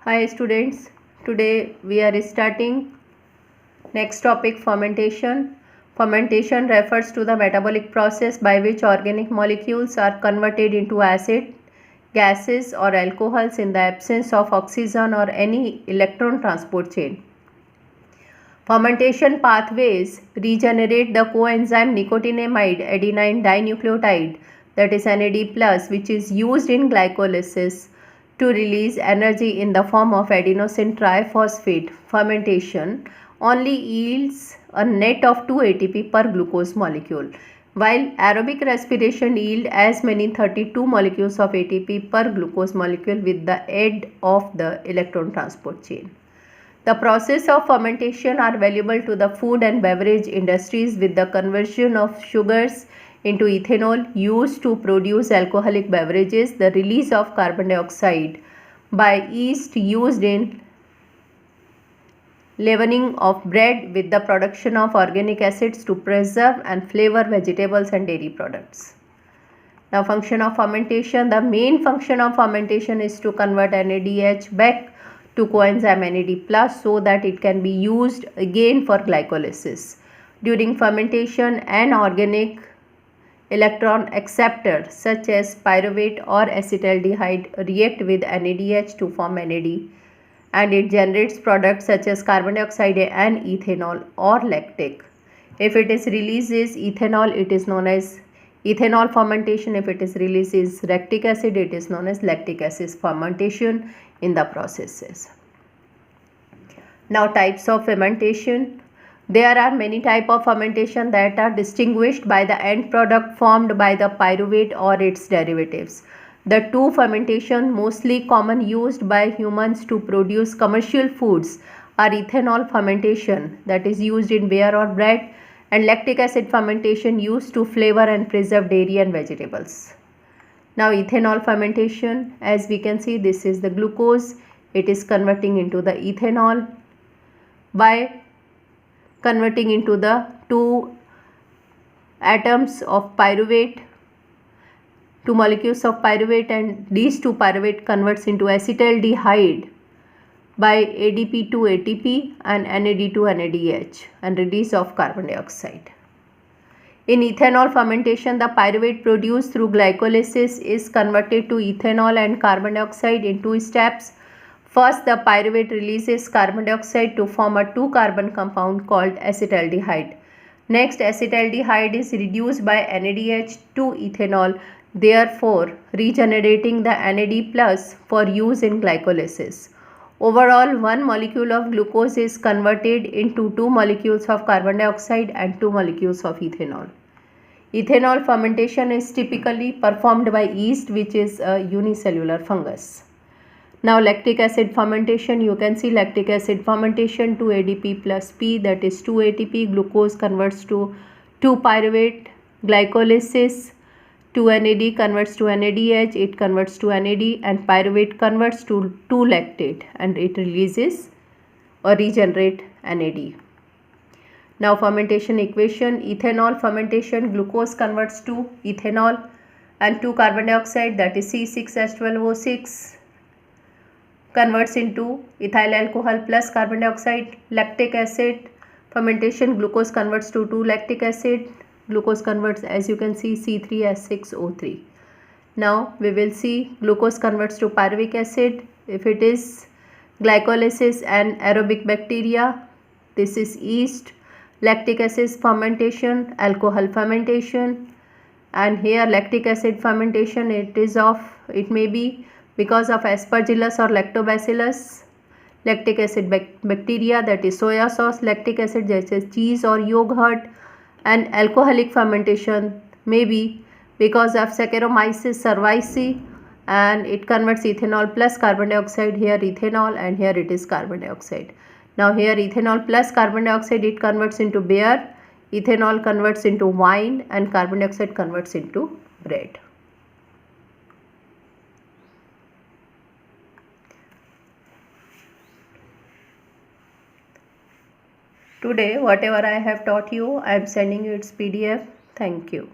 Hi students, today we are starting next topic, fermentation. Fermentation refers to the metabolic process by which organic molecules are converted into acid, gases or alcohols in the absence of oxygen or any electron transport chain. Fermentation pathways regenerate the coenzyme nicotinamide adenine dinucleotide, that is NAD+, which is used in glycolysis to release energy in the form of adenosine triphosphate. Fermentation only yields a net of 2 ATP per glucose molecule, while aerobic respiration yields as many 32 molecules of ATP per glucose molecule with the aid of the electron transport chain. The process of fermentation are valuable to the food and beverage industries with the conversion of sugars into ethanol used to produce alcoholic beverages, the release of carbon dioxide by yeast used in leavening of bread with the production of organic acids to preserve and flavor vegetables and dairy products. Now, function of fermentation. The main function of fermentation is to convert NADH back to coenzyme NAD+ so that it can be used again for glycolysis. During fermentation, an organic electron acceptor such as pyruvate or acetaldehyde react with NADH to form NAD, and it generates products such as carbon dioxide and ethanol or lactic. If it is releases ethanol, it is known as ethanol fermentation. If it is releases lactic acid, it is known as lactic acid fermentation in the processes. Now, types of fermentation. There are many types of fermentation that are distinguished by the end product formed by the pyruvate or its derivatives. The two fermentation mostly common used by humans to produce commercial foods are ethanol fermentation, that is used in beer or bread, and lactic acid fermentation used to flavor and preserve dairy and vegetables. Now, ethanol fermentation, as we can see, this is the glucose. It is converting into the ethanol by converting into the two atoms of pyruvate, two molecules of pyruvate, and these two pyruvate converts into acetaldehyde by ADP to ATP and NAD to NADH and release of carbon dioxide. In ethanol fermentation, the pyruvate produced through glycolysis is converted to ethanol and carbon dioxide in two steps. First, the pyruvate releases carbon dioxide to form a 2-carbon compound called acetaldehyde. Next, acetaldehyde is reduced by NADH to ethanol, therefore regenerating the NAD+ for use in glycolysis. Overall, one molecule of glucose is converted into 2 molecules of carbon dioxide and 2 molecules of ethanol. Ethanol fermentation is typically performed by yeast, which is a unicellular fungus. Now, lactic acid fermentation. You can see lactic acid fermentation, 2 ADP plus P, that is 2 ATP. Glucose converts to 2 pyruvate. Glycolysis, 2 NAD converts to NADH, it converts to NAD, and pyruvate converts to 2 lactate and it releases or regenerate NAD. Now, fermentation equation. Ethanol fermentation, glucose converts to ethanol and 2 carbon dioxide, that is C6H12O6 converts into ethyl alcohol plus carbon dioxide. Lactic acid fermentation, glucose converts to 2 lactic acid, glucose converts, as you can see, C3H6O3. Now, we will see glucose converts to pyruvic acid. If it is glycolysis and aerobic bacteria, this is yeast. Lactic acid fermentation, alcohol fermentation, and here lactic acid fermentation, it may be because of aspergillus or lactobacillus. Lactic acid bacteria, that is soya sauce. Lactic acid such as cheese or yogurt. And alcoholic fermentation may be because of Saccharomyces cerevisiae, and it converts ethanol plus carbon dioxide, here ethanol, and here it is carbon dioxide. Now, here ethanol plus carbon dioxide, it converts into beer, ethanol converts into wine, and carbon dioxide converts into bread. Today, whatever I have taught you, I am sending you its PDF. Thank you.